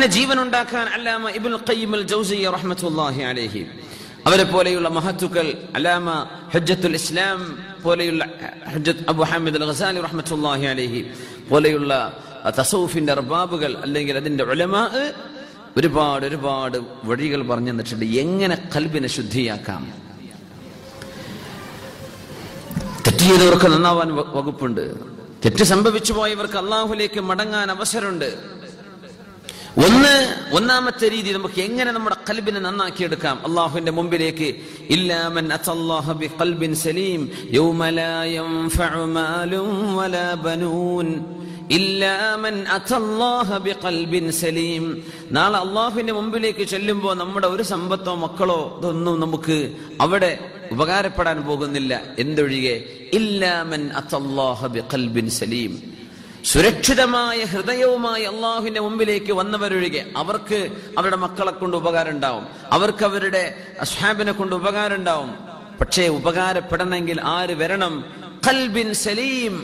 ഖൽബിന് ജീവൻ ഉണ്ടാക്കാൻ അല്ലാമ ഇബ്നുൽ ഖയ്യിം അൽ ജൗസിയ്യ റഹ്മത്തുള്ളാഹി അലൈഹി അവരെ പോലെയുള്ള മഹത്തുക്കൾ, അല്ലാമ ഹുജ്ജത്തുൽ ഇസ്ലാം പോലെയുള്ള ഹുജ്ജത്ത് അബു ഹമീദ് അൽ ഗസാലി റഹ്മത്തുള്ളാഹി അലൈഹി പോലെയുള്ള തസൗഫിന്റെ അർബാബുകൾ അല്ലെങ്കിൽ അതിന്റെ ഉലമാ ഒരുപാട് വഴികൾ പറഞ്ഞു തന്നിട്ടുണ്ട് എങ്ങനെ ഖൽബിനെ ശുദ്ധിയാക്കാം. തെറ്റ് ചെയ്തവർക്ക് നന്നാവാൻ വകുപ്പുണ്ട്. തെറ്റ് സംഭവിച്ചു പോയവർക്ക് അള്ളാഹുലേക്ക് മടങ്ങാൻ അവസരമുണ്ട്. ഒന്നാമത്തെ രീതി നമുക്ക് എങ്ങനെ നമ്മുടെ ഖൽബിനെ നന്നാക്കിയെടുക്കാം. അള്ളാഹുവിന്റെ മുമ്പിലേക്ക് ഇല്ലാ മൻ അത്തല്ലാഹ ബിഖൽബിൻ സലീം യൗമ ലാ യൻഫഉ മാലും വലാ ബനൂൻ ഇല്ലാ മൻ അത്തല്ലാഹ ബിഖൽബിൻ സലീം. നാളെ അള്ളാഹുവിന്റെ മുമ്പിലേക്ക് ചെല്ലുമ്പോൾ നമ്മുടെ ഒരു സമ്പത്തോ മക്കളോ ഇതൊന്നും നമുക്ക് അവിടെ ഉപകാരപ്പെടാൻ പോകുന്നില്ല. എന്തൊഴികെ ഇല്ലാ മൻ അത്തല്ലാഹ ബിഖൽബിൻ സലീം, സുരക്ഷിതമായ ഹൃദയവുമായി അള്ളാഹുവിന്റെ മുമ്പിലേക്ക് വന്നവരൊഴികെ. അവർക്ക് അവരുടെ മക്കളെ കൊണ്ട് ഉപകാരം ഉണ്ടാവും, അവർക്ക് അവരുടെ അസ്ഹാബിനെ കൊണ്ട് ഉപകാരം ഉണ്ടാവും. പക്ഷേ ഉപകാരപ്പെടണമെങ്കിൽ ആര് വരണം? ഖൽബിൻ സലീം,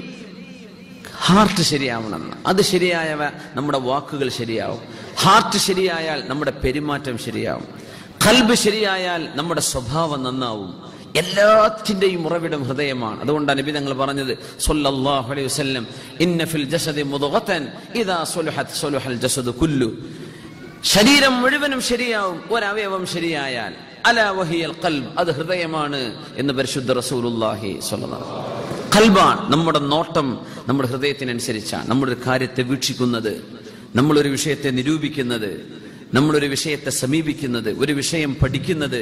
ഹാർട്ട് ശരിയാവണം. അത് ശരിയായവ നമ്മുടെ വാക്കുകൾ ശരിയാവും. ഹാർട്ട് ശരിയായാൽ നമ്മുടെ പെരുമാറ്റം ശരിയാവും. ഖൽബ് ശരിയായാൽ നമ്മുടെ സ്വഭാവം നന്നാവും. എല്ലാത്തിന്റെയും ഉറവിടം ഹൃദയമാണ്. അതുകൊണ്ടാണ് നബി തങ്ങൾ പറഞ്ഞത് സ്വല്ലല്ലാഹു അലൈഹി വസല്ലം, ഇന്ന ഫിൽ ജസദി മുദ്ഗതൻ ഇദാ സുലഹത് സുലഹൽ ജസദു കുല്ലു. ശരീരം മുഴുവനും ശരിയാവും ഒരവയവം ശരിയായാൽ. അലാ വഹിയൽ ഖൽബ്, അത് ഹൃദയമാണ് എന്ന് പരിശുദ്ധ റസൂലുള്ളാഹി സ്വല്ലല്ലാഹു അലൈഹി വസല്ലം. ഖൽബാണ് നമ്മുടെ നോട്ടം, നമ്മുടെ ഹൃദയത്തിനനുസരിച്ചാണ് നമ്മുടെ ഒരു കാര്യത്തെ വീക്ഷിക്കുന്നത്, നമ്മളൊരു വിഷയത്തെ നിരൂപിക്കുന്നത്, നമ്മളൊരു വിഷയത്തെ സമീപിക്കുന്നത്, ഒരു വിഷയം പഠിക്കുന്നത്.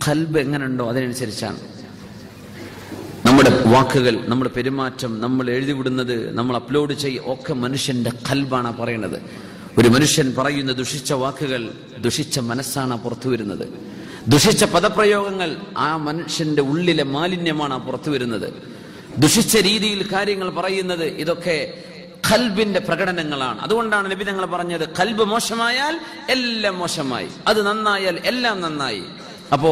ഖൽബ് എങ്ങനെയുണ്ടോ അതിനനുസരിച്ചാണ് നമ്മുടെ വാക്കുകൾ, നമ്മുടെ പെരുമാറ്റം, നമ്മൾ എഴുതിവിടുന്നത്, നമ്മൾ അപ്ലോഡ് ചെയ്യുക ഒക്കെ മനുഷ്യന്റെ ഖൽബാണ് പറയുന്നത്. ഒരു മനുഷ്യൻ പറയുന്ന ദുഷിച്ച വാക്കുകൾ ദുഷിച്ച മനസ്സാണ് പുറത്തു വരുന്നത്. ദുഷിച്ച പദപ്രയോഗങ്ങൾ ആ മനുഷ്യന്റെ ഉള്ളിലെ മാലിന്യമാണ് പുറത്തു വരുന്നത്. ദുഷിച്ച രീതിയിൽ കാര്യങ്ങൾ പറയുന്നത് ഇതൊക്കെ ഖൽബിന്റെ പ്രകടനങ്ങളാണ്. അതുകൊണ്ടാണ് നബി തങ്ങൾ പറഞ്ഞത് ഖൽബ് മോശമായാൽ എല്ലാം മോശമായി, അത് നന്നായാൽ എല്ലാം നന്നായി. അപ്പോ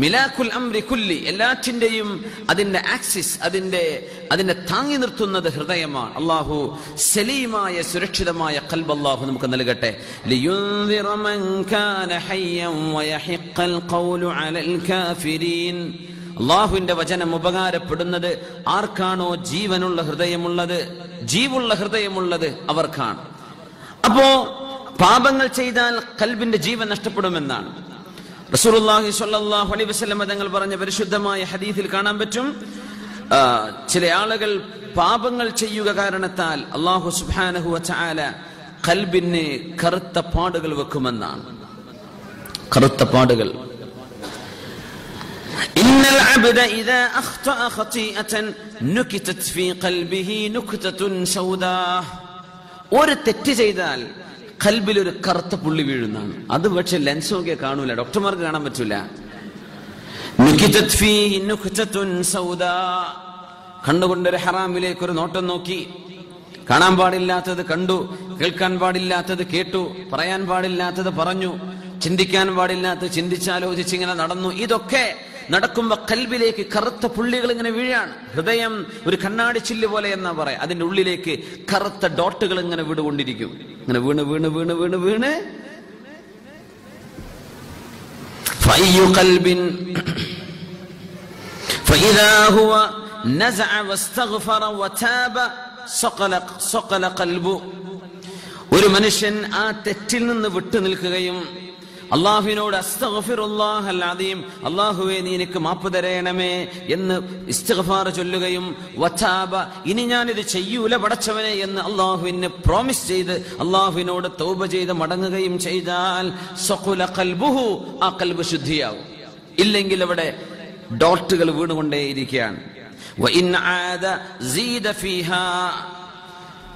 മിലാക്കുൽ അംരി കുല്ലി, എല്ലാറ്റിന്റെയും അതിന്റെ ആക്സിസ്, അതിന്റെ താങ്ങി നിർത്തുന്നത് ഹൃദയമാണ്. അള്ളാഹു സലീമായ സുരക്ഷിതമായ ഖൽബ് അള്ളാഹു നമുക്ക് നൽകട്ടെ. ലിയുൻദിറ മൻ കാന ഹയ്യൻ വയഹിഖൽ ഖൗലു അലൽ കാഫിരീൻ. അള്ളാഹുവിന്റെ വചനം ഉപകാരപ്പെടുന്നത് ആർക്കാണോ ജീവനുള്ള ഹൃദയമുള്ളത് അവർക്കാണ്. അപ്പോ പാപങ്ങൾ ചെയ്താൽ ഖൽബിന്റെ ജീവൻ നഷ്ടപ്പെടുമെന്നാണ് റസൂലുള്ളാഹി സ്വല്ലല്ലാഹു അലൈഹി വസല്ലം തങ്ങൾ പറഞ്ഞ പരിശുദ്ധമായ ഹദീസിൽ കാണാൻ പറ്റും. ചില ആളുകൾ പാപങ്ങൾ ചെയ്യുക കാരണത്താൽ അല്ലാഹു സുബ്ഹാനഹു വ തആല ഖൽബിന് കറുത്ത പാടുകൾ വെക്കുമെന്നാണ്. കറുത്ത പാടുകൾ. ഇന്നൽ അബ്ദ ഇദാ അഖ്തഅ ഖതീഅതൻ നുകിതത് ഫീ ഖൽബിഹി നുക്തതുൻ സൗദാ. ഒരു തെറ്റ് ചെയ്താൽ ഖൽബിൽ ഒരു കറുത്ത പുള്ളി വീഴുന്നതാണ്. അത് പക്ഷെ ലെൻസ് നോക്കിയാൽ കാണൂല, ഡോക്ടർമാർക്ക് കാണാൻ പറ്റൂല. നുകിതത് ഫീഹി നുക്തതുൻ സൗദാ. കണ്ണുകൊണ്ടൊരു ഹറാമിലേക്ക് ഒരു നോട്ടം നോക്കി, കാണാൻ പാടില്ലാത്തത് കണ്ടു, കേൾക്കാൻ പാടില്ലാത്തത് കേട്ടു, പറയാൻ പാടില്ലാത്തത് പറഞ്ഞു, ചിന്തിക്കാൻ പാടില്ലാത്തത് ചിന്തിച്ചാലോചിച്ചിങ്ങനെ നടന്നു. ഇതൊക്കെ നടക്കുമ്പോ ഖൽബിലേക്ക് കറുത്ത പുള്ളികൾ ഇങ്ങനെ വീഴാണ്. ഹൃദയം ഒരു കണ്ണാടി ചില്ല് പോലെ എന്നാ പറയാ. അതിന്റെ ഉള്ളിലേക്ക് കറുത്ത ഡോട്ടുകൾ ഇങ്ങനെ വീടുകൊണ്ടിരിക്കും. ഇങ്ങനെ വീണ് വീണ് വീണ് വീണ് വീണ് ഫയ്യു ഖൽബിൻ ഫഇദാ ഹുവ നസഅ വസ്തഗ്ഫറ വതാബ സഖല ഖൽബു. ഒരു മനുഷ്യൻ ആ തെറ്റിൽ നിന്ന് വിട്ടു നിൽക്കുകയും അള്ളാഹുവിനോട് അസ്തഗ്ഫിറുല്ലാഹൽ അദീം, അള്ളാഹുവേ നീ എനിക്ക് മാപ്പ് തരയണമേ എന്ന് ഇസ്തിഗ്ഫാർ ചൊല്ലുകയും വതാബ, ഇനി ഞാനിത് ചെയ്യൂല പടച്ചവനെ എന്ന് അള്ളാഹുവിന് പ്രോമിസ് ചെയ്ത് അള്ളാഹുവിനോട് തൗബ ചെയ്ത് മടങ്ങുകയും ചെയ്താൽ സഖല ഖൽബുഹു, ആ ഖൽബ് ശുദ്ധിയാവും. ഇല്ലെങ്കിൽ അവിടെ ഡോട്ടുകൾ വീണുകൊണ്ടേയിരിക്കുകയാണ്. വഇൻ ആദ സീദ ഫീഹാ,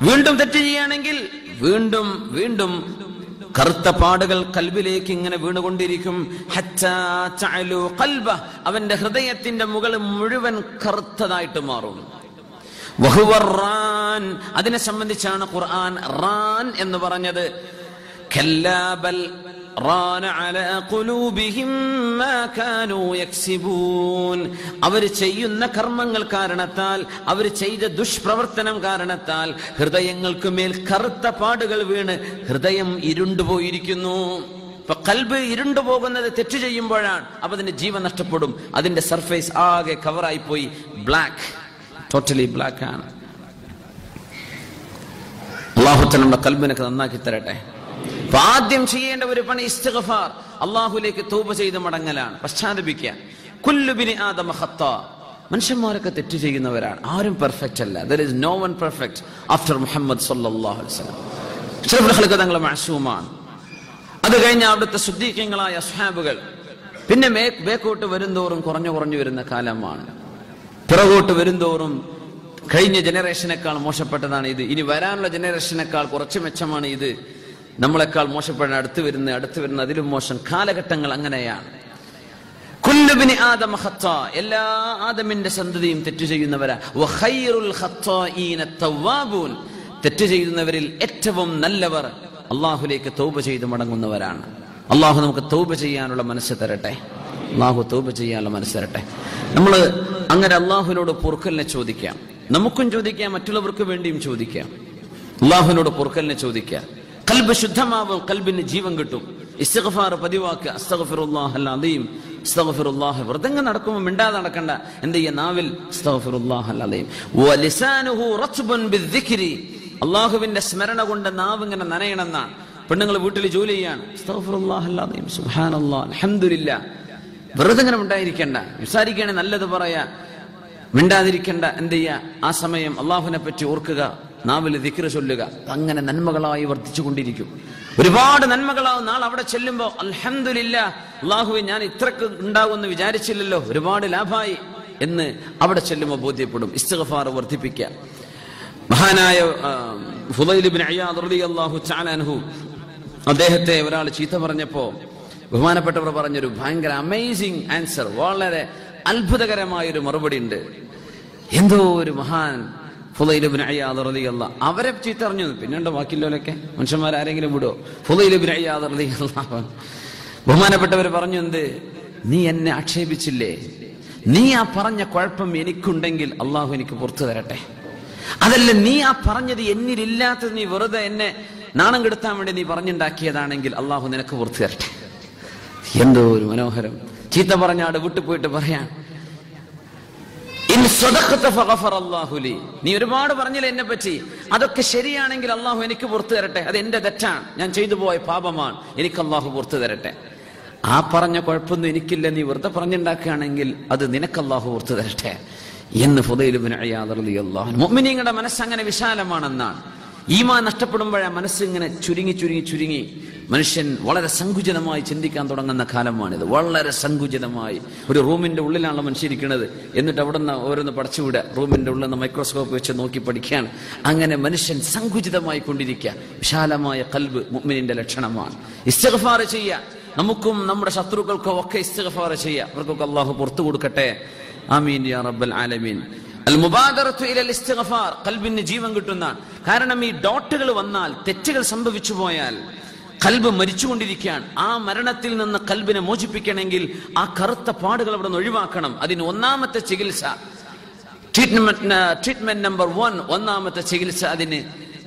വീണ്ടും തെറ്റ് ചെയ്യുകയാണെങ്കിൽ വീണ്ടും വീണ്ടും കറുത്ത പാടുകൾ കൽബിലേക്ക് ഇങ്ങനെ വീണുകൊണ്ടിരിക്കും. ഹത്താ തഅലു ഖൽബ, അവന്റെ ഹൃദയത്തിന്റെ മുകൾ മുഴുവൻ കറുത്തതായിട്ട് മാറും. വഹുവ റാൻ, അതിനെ സംബന്ധിച്ചാണ് ഖുർആൻ റാൻ എന്ന് പറഞ്ഞത്. കല്ലാ ബൽ റാന അലാ ഖുലൂബിഹിം മാ കാനൂ യക്സിബൂൻ. അവർ ചെയ്യുന്ന കർമ്മങ്ങൾ കാരണത്താൽ, അവർ ചെയ്ത ദുഷ്പ്രവർത്തനം കാരണത്താൽ ഹൃദയങ്ങൾക്ക് മേൽ കറുത്ത പാടുകൾ വീണ് ഹൃദയം ഇരുണ്ടുപോയിരിക്കുന്നു. ഇപ്പൊ ഖൽബ് ഇരുണ്ടുപോകുന്നത് തെറ്റ് ചെയ്യുമ്പോഴാണ്. അപ്പൊ അതിന്റെ ജീവൻ നഷ്ടപ്പെടും. അതിന്റെ സർഫേസ് ആകെ കവറായി പോയി, ബ്ലാക്ക്, ടോട്ടലി ബ്ലാക്ക് ആണ്. അല്ലാഹു തആല നമ്മുടെ ഖൽബിനൊക്കെ നന്നാക്കി തരട്ടെ. അപ്പൊ ആദ്യം ചെയ്യേണ്ട ഒരു പണി ഇസ്തിഗ്ഫാർ, അല്ലാഹുവിലേക്ക് തൗബ ചെയ്ത് മടങ്ങലാണ്, പശ്ചാത്തപിക്കുക. കുല്ലു ബിനി ആദമ ഖത്താ, മനുഷ്യന്മാരൊക്കെ തെറ്റ് ചെയ്യുന്നവരാണ്, ആരും പെർഫെക്റ്റ് അല്ല. there is no one perfect after Muhammad സല്ലല്ലാഹു അലൈഹി വസല്ലം. അഷ്റഫുൽ ഖൽഖ് തങ്ങൾ മഅസൂമാണ്. അത് കഴിഞ്ഞ അവിടുത്തെ സുദ്ദീഖീങ്ങളായ അസ്ഹാബുകൾ. പിന്നെ ബേക്കോട്ട് വരുന്തോറും കുറഞ്ഞു വരുന്ന കാലമാണ്. പിറകോട്ട് വരുന്തോറും കഴിഞ്ഞ ജനറേഷനേക്കാൾ മോശപ്പെട്ടതാണ് ഇത്, ഇനി വരാനുള്ള ജനറേഷനേക്കാൾ കുറച്ച് മെച്ചമാണ് ഇത്, നമ്മളെക്കാൾ മോശപ്പെടാൻ അടുത്ത് വരുന്ന അതിലും മോശം കാലഘട്ടങ്ങൾ അങ്ങനെയാണ്. കുല്ലു ബിനി ആദമ ഖത്താ, എല്ലാ ആദമിന്റെ സന്തതിയും തെറ്റ് ചെയ്യുന്നവരാ. വഖൈറുൽ ഖത്താഈന തവ്വാബൂൻ, തെറ്റ് ചെയ്യുന്നവരിൽ ഏറ്റവും നല്ലവർ അള്ളാഹുലേക്ക് തൗബ ചെയ്ത് മടങ്ങുന്നവരാണ്. അള്ളാഹു നമുക്ക് തൗബ ചെയ്യാനുള്ള മനസ്സ് തരട്ടെ. അള്ളാഹു തൗബ ചെയ്യാനുള്ള മനസ്സ് തരട്ടെ. നമ്മൾ അങ്ങനെ അള്ളാഹുവിനോട് പൊറുക്കലിനെ ചോദിക്കാം, നമുക്കും ചോദിക്കാം, മറ്റുള്ളവർക്ക് വേണ്ടിയും ചോദിക്കാം. അള്ളാഹുവിനോട് പൊറുക്കലിനെ ചോദിക്കാം. ഖൽബ് ശുദ്ധമാവും, ഖൽബിന് ജീവൻ കിട്ടും. ഇസ്തിഗ്ഫാർ പതിവാക്കുക. അസ്തഗ്ഫിറുല്ലാഹൽ അലീം, അസ്തഗ്ഫിറുല്ലാഹ്. വെറുതെ നടക്കുമ്പോൾ മിണ്ടാതെ നടക്കണ്ട. എന്ത് ചെയ്യുക? നാവിൽ അസ്തഗ്ഫിറുല്ലാഹൽ അലീം. വലിസാനുഹു റത്ബുൻ ബിദ്ദിക്രി, അള്ളാഹുവിന്റെ സ്മരണ കൊണ്ട് നാവ് ഇങ്ങനെ നനയണമെന്നാണ്. പെണ്ണുങ്ങൾ വീട്ടിൽ ജോലി ചെയ്യാണ്, അസ്തഗ്ഫിറുല്ലാഹൽ അലീം, സുബ്ഹാനല്ലാഹ്, അൽഹംദുലില്ലാഹ്. വെറുതെ ഇങ്ങനെ ഉണ്ടായിരിക്കണ്ട. വിസാരിക്കുകയാണെങ്കിൽ നല്ലത് പറയാ, മിണ്ടാതിരിക്കണ്ട. എന്ത് ചെയ്യുക? ആ സമയം അള്ളാഹുവിനെ പറ്റി ഓർക്കുക, നാവിൽ ദിക്ർ ചൊല്ലുക. അങ്ങനെ നന്മകളായി വർദ്ധിച്ചുകൊണ്ടിരിക്കും. ഒരുപാട് നന്മകളാവും. നാളെ അവിടെ ചെല്ലുമ്പോ അൽഹംദുലില്ലാഹ്, അള്ളാഹുവേ ഞാൻ ഇത്രക്ക് ഉണ്ടാകുമെന്ന് വിചാരിച്ചില്ലല്ലോ, ഒരുപാട് ലാഭായി എന്ന് അവിടെ ചെല്ലുമ്പോൾ ബോധ്യപ്പെടും. ഇസ്തിഗ്ഫാർ വർദ്ധിപ്പിക്കുക. മഹാനായ ഫുളൈൽ ഇബ്നു ഇയാദ് റളിയല്ലാഹു തആല അൻഹു, അദ്ദേഹത്തെ ഒരാൾ ചീത്ത പറഞ്ഞപ്പോ ബഹുമാനപ്പെട്ടവർ പറഞ്ഞൊരു ഭയങ്കര അമേസിംഗ് ആൻസർ, വളരെ അത്ഭുതകരമായൊരു മറുപടി ഉണ്ട്. എന്തോ ഒരു മഹാൻ ഫുളൈൽ ഇബ്നു ഇയാദ് റളിയല്ലാഹു, അവരെ ചീത്ത പറഞ്ഞു. പിന്നെയുണ്ടോ ബാക്കിയുള്ളവരൊക്കെ? മനുഷ്യന്മാരാരെങ്കിലും വിടുവോ? ഫുളൈൽ ഇബ്നു ഇയാദ് റളിയല്ലാഹു, ബഹുമാനപ്പെട്ടവർ പറഞ്ഞു, എന്ത്, നീ എന്നെ ആക്ഷേപിച്ചില്ലേ, നീ ആ പറഞ്ഞ കുഴപ്പം എനിക്കുണ്ടെങ്കിൽ അള്ളാഹു എനിക്ക് പുറത്തു തരട്ടെ. അതല്ല, നീ ആ പറഞ്ഞത് എന്നിലില്ലാത്തത് നീ വെറുതെ എന്നെ നാണം കെടുത്താൻ വേണ്ടി നീ പറഞ്ഞുണ്ടാക്കിയതാണെങ്കിൽ അള്ളാഹു നിനക്ക് പുറത്തു തരട്ടെ. എന്തോ ഒരു മനോഹരം. ചീത്ത പറഞ്ഞ ആട് വിട്ടുപോയിട്ട് പറയാൻ, നീ ഒരുപാട് പറഞ്ഞില്ല എന്നെ പറ്റി, അതൊക്കെ ശരിയാണെങ്കിൽ അള്ളാഹു എനിക്ക് പുറത്തു തരട്ടെ. അത് എന്റെ തെറ്റാണ്, ഞാൻ ചെയ്തു പോയ പാപമാണ്, എനിക്ക് അള്ളാഹു പുറത്തു തരട്ടെ. ആ പറഞ്ഞ കുഴപ്പമൊന്നും എനിക്കില്ല, നീ വെറുതെ പറഞ്ഞുണ്ടാക്കുകയാണെങ്കിൽ അത് നിനക്ക് അള്ളാഹു പുറത്തു തരട്ടെ എന്ന് ഫുളൈൽ ഇബ്നു ഇയാദ് റളിയല്ലാഹു അൻഹു. മുഅ്മിനീങ്ങളുടെ മനസ്സ് അങ്ങനെ വിശാലമാണെന്നാണ്. ഈമാൻ നഷ്ടപ്പെടുമ്പോഴാണ് മനസ്സ് ഇങ്ങനെ ചുരുങ്ങി മനുഷ്യൻ വളരെ സങ്കുചിതമായി ചിന്തിക്കാൻ തുടങ്ങുന്ന കാലമാണിത്. വളരെ സങ്കുചിതമായി ഒരു റൂമിന്റെ ഉള്ളിലാണല്ലോ മനുഷ്യരിക്കുന്നത്, എന്നിട്ട് അവിടെ നിന്ന് ഓരോന്ന് പഠിച്ചുവിടുക, റൂമിന്റെ ഉള്ളിൽ നിന്ന് മൈക്രോസ്കോപ്പ് വെച്ച് നോക്കി പഠിക്കാൻ. അങ്ങനെ മനുഷ്യൻ സങ്കുചിതമായി കൊണ്ടിരിക്കുക. വിശാലമായ ഖൽബ് മുഅ്മിനിന്റെ ലക്ഷണമാണ്. ഇസ്തിഗ്ഫാർ ചെയ്യുക, നമുക്കും നമ്മുടെ ശത്രുക്കൾക്കും ഒക്കെ ഇസ്തിഗ്ഫാർ ചെയ്യുക. അവർക്കൊക്കെ അള്ളാഹു പുറത്തു കൊടുക്കട്ടെ. ആമീൻ യാ റബ്ബൽ ആലമീൻ. അൽ മുബാദറത്തു ഇലൽ ഇസ്തിഗ്ഫാർ, ഖൽബിന് ജീവൻ കിട്ടുന്ന. കാരണം ഈ ഡോട്ടുകൾ വന്നാൽ, തെറ്റുകൾ സംഭവിച്ചു പോയാൽ ഖൽബ് മരിച്ചുകൊണ്ടിരിക്കുകയാണ്. ആ മരണത്തിൽ നിന്ന് ഖൽബിനെ മോചിപ്പിക്കണമെങ്കിൽ ആ കറുത്ത പാടുകൾ അവിടെ നിന്ന് ഒഴിവാക്കണം. അതിന് ഒന്നാമത്തെ ചികിത്സ, ട്രീറ്റ്മെന്റ് നമ്പർ 1, ഒന്നാമത്തെ ചികിത്സ അതിന്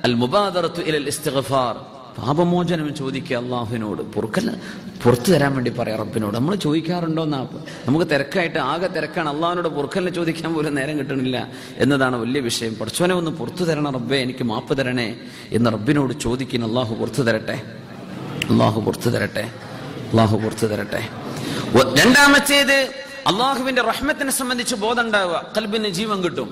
അൽ മുബാദറത്തു ഇലൽ ഇസ്തിഗ്ഫാർ, പാപമോചനം ചോദിക്കുക അള്ളാഹുവിനോട്. പുറത്തു തരാൻ വേണ്ടി പറയാം റബ്ബിനോട്. നമ്മൾ ചോദിക്കാറുണ്ടോന്നാ? നമുക്ക് തിരക്കായിട്ട് ആകെ തിരക്കാണ്, അള്ളാഹിനോട് പൊറുക്കലിനെ ചോദിക്കാൻ പോലും നേരം കിട്ടണില്ല എന്നതാണ് വലിയ വിഷയം. പഠിച്ചവനെ ഒന്ന് പുറത്തു തരണം റബ്ബേ, എനിക്ക് മാപ്പ് തരണേ എന്ന് റബ്ബിനോട് ചോദിക്കുന്ന. അള്ളാഹു പുറത്തു തരട്ടെ, അള്ളാഹു പുറത്തു തരട്ടെ, അള്ളാഹു പുറത്തു തരട്ടെ. രണ്ടാമത്തേത്, അള്ളാഹുവിന്റെ റഹ്മത്തിനെ സംബന്ധിച്ച് ബോധം ഉണ്ടാവുക, ഖൽബിന് ജീവൻ കിട്ടും.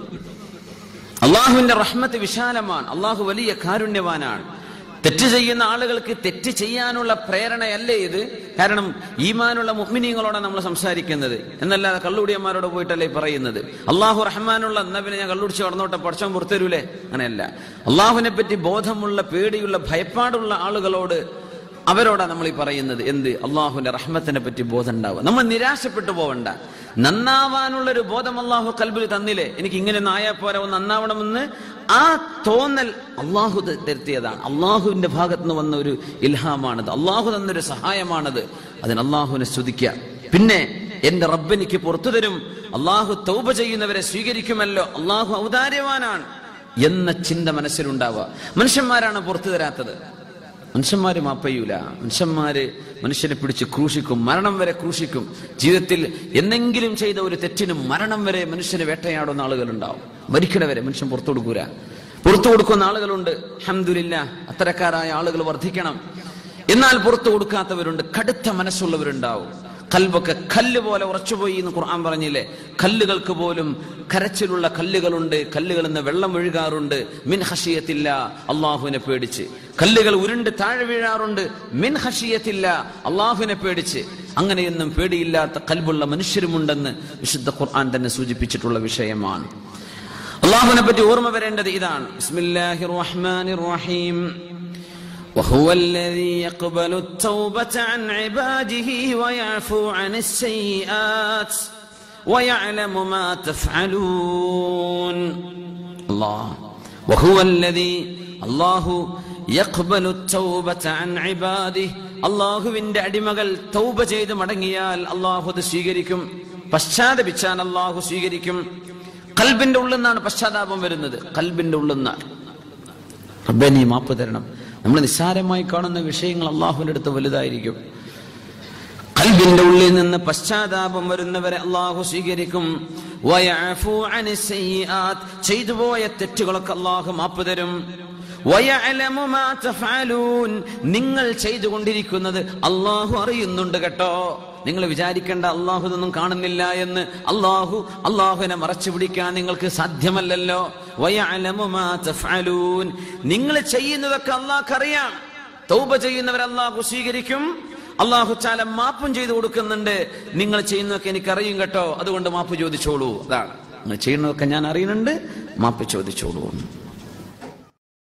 അള്ളാഹുവിന്റെ റഹ്മത്ത് വിശാലമാണ്, അള്ളാഹു വലിയ കാരുണ്യവാനാണ്. തെറ്റ് ചെയ്യുന്ന ആളുകൾക്ക് തെറ്റ് ചെയ്യാനുള്ള പ്രേരണയല്ലേ ഇത്? കാരണം ഈമാനുള്ള മുഅ്മിനീങ്ങളോടാണ് നമ്മൾ സംസാരിക്കുന്നത്, എന്നല്ലാതെ കള്ളുടിയന്മാരോട് പോയിട്ടല്ലേ പറയുന്നത്. അള്ളാഹു റഹ്മാനുള്ള, എന്നാ പിന്നെ ഞാൻ കള്ളുടിച്ച് കടന്നോട്ടെ, പഠിച്ചവൻ പുറത്തരൂലേ? അങ്ങനെയല്ല. അള്ളാഹുവിനെ പറ്റി ബോധമുള്ള, പേടിയുള്ള, ഭയപ്പാടുള്ള ആളുകളോട്, അവരോടാണ് നമ്മൾ ഈ പറയുന്നത്. എന്ത്? അള്ളാഹുവിന്റെ റഹ്മത്തിനെ പറ്റി ബോധം ഉണ്ടാവുക. നമ്മൾ നിരാശപ്പെട്ടു പോവണ്ട. നന്നാവാനുള്ളൊരു ബോധം അള്ളാഹു ഖൽബിൽ തന്നില്ലേ? എനിക്ക് ഇങ്ങനെ ഒന്നും ആയാൽ പോരാ, ഒന്ന് നന്നാവണമെന്ന് ആ തോന്നൽ അള്ളാഹു തരുത്തിയതാണ്. അള്ളാഹുവിന്റെ ഭാഗത്ത് നിന്ന് വന്ന ഒരു ഇൽഹാമാണത്, അള്ളാഹു തന്നൊരു സഹായമാണത്. അതിന് അള്ളാഹുവിനെ സ്തുതിക്കുക. പിന്നെ എന്റെ റബ്ബെനിക്ക് പുറത്തു തരും, അള്ളാഹു തൗബ ചെയ്യുന്നവരെ സ്വീകരിക്കുമല്ലോ, അള്ളാഹു ഔദാര്യവാനാണ് എന്ന ചിന്ത മനസ്സിലുണ്ടാവുക. മനുഷ്യന്മാരാണ് പുറത്തു തരാത്തത്. മനുഷ്യന്മാര് മാപ്പയ്യൂല. മനുഷ്യനെ പിടിച്ച് ക്രൂശിക്കും, മരണം വരെ ക്രൂശിക്കും. ജീവിതത്തിൽ എന്തെങ്കിലും ചെയ്ത ഒരു തെറ്റിനും മരണം വരെ മനുഷ്യനെ വേട്ടയാടുന്ന ആളുകളുണ്ടാവും. മരിക്കണവരെ മനുഷ്യൻ പുറത്തു കൊടുക്കൂല. പുറത്തു കൊടുക്കുന്ന ആളുകളുണ്ട്. അൽഹംദുലില്ലാഹ്, അത്തരക്കാരായ ആളുകൾ വർദ്ധിക്കണം. എന്നാൽ പുറത്തു കൊടുക്കാത്തവരുണ്ട്, കടുത്ത മനസ്സുള്ളവരുണ്ടാവും. കൽബൊക്കെ കല്ല് പോലെ ഉറച്ചുപോയി എന്ന് ഖുർആൻ പറഞ്ഞില്ലേ. കല്ലുകൾക്ക് പോലും കരച്ചിലുള്ള കല്ലുകളുണ്ട്, കല്ലുകളിൽ നിന്ന് വെള്ളം ഒഴുകാറുണ്ട്. മിൻ ഖശിയത്തില്ല, അള്ളാഹുവിനെ പേടിച്ച്. കല്ലുകൾ ഉരുണ്ട് താഴെ വീഴാറുണ്ട്, മിൻ ഖശിയത്തില്ല, അള്ളാഹുവിനെ പേടിച്ച്. അങ്ങനെയൊന്നും പേടിയില്ലാത്ത കൽബുള്ള മനുഷ്യരുമുണ്ടെന്ന് വിശുദ്ധ ഖുർആൻ തന്നെ സൂചിപ്പിച്ചിട്ടുള്ള വിഷയമാണ്. അള്ളാഹുവിനെ പറ്റി ഓർമ്മ വരേണ്ടത് ഇതാണ്. ബിസ്മില്ലാഹിർ റഹ്മാനിർ റഹീം. وهو الذي يقبل التوبة عن عباده ويعفو عن السيئات ويعلم ما تفعلون. الله وهو الذي الله يقبل التوبة عن عباده. അല്ലാഹുവിന്റെ അടിമകൾ തൗബ ചെയ്ത് മടങ്ങിയാൽ അല്ലാഹു അത് സ്വീകരിക്കും. പശ്ചാത്തപിച്ചാൽ അല്ലാഹു സ്വീകരിക്കും. ഖൽബിന്റെ ഉള്ളിൽ നിന്നാണ് പശ്ചാത്താപം വരുന്നത്. ഖൽബിന്റെ ഉള്ളിൽ നിന്നാണ്. റബ്ബേ നീ മാപ്പ് തരണം. നമ്മൾ നിസ്സാരമായി കാണുന്ന വിഷയങ്ങൾ അള്ളാഹുവിന്റെ അടുത്ത് വലുതായിരിക്കും. ഖൽബിന്റെ ഉള്ളിൽ നിന്ന് പശ്ചാത്താപം വരുന്നവരെ അള്ളാഹു സ്വീകരിക്കും. വയഅഫു അനിസ്സയ്യിആത്ത്, ചെയ്തുപോയ തെറ്റുകളൊക്കെ അള്ളാഹു മാപ്പ് തരും. വയഅലമു മാ തഫഅലൂൻ, നിങ്ങൾ ചെയ്തുകൊണ്ടിരിക്കുന്നത് അള്ളാഹു അറിയുന്നുണ്ട് കേട്ടോ. നിങ്ങൾ വിചാരിക്കേണ്ട അള്ളാഹു ഇതൊന്നും കാണുന്നില്ല എന്ന്. അള്ളാഹുവിനെ മറച്ചു പിടിക്കാൻ നിങ്ങൾക്ക് സാധ്യമല്ലല്ലോ. വയഅലമു മാ തഫഅലൂൻ, നിങ്ങൾ ചെയ്യുന്നതൊക്കെ അള്ളാഹ്ക്ക് അറിയാം. തൗബ ചെയ്യുന്നവരെ അള്ളാഹു സ്വീകരിക്കും. അള്ളാഹു തആല മാപ്പും ചെയ്തു കൊടുക്കുന്നുണ്ട്. നിങ്ങൾ ചെയ്യുന്നതൊക്കെ എനിക്കറിയും കേട്ടോ, അതുകൊണ്ട് മാപ്പ് ചോദിച്ചോളൂ. അതാണ്, നിങ്ങൾ ചെയ്യുന്നതൊക്കെ ഞാൻ അറിയുന്നുണ്ട്, മാപ്പ് ചോദിച്ചോളൂ.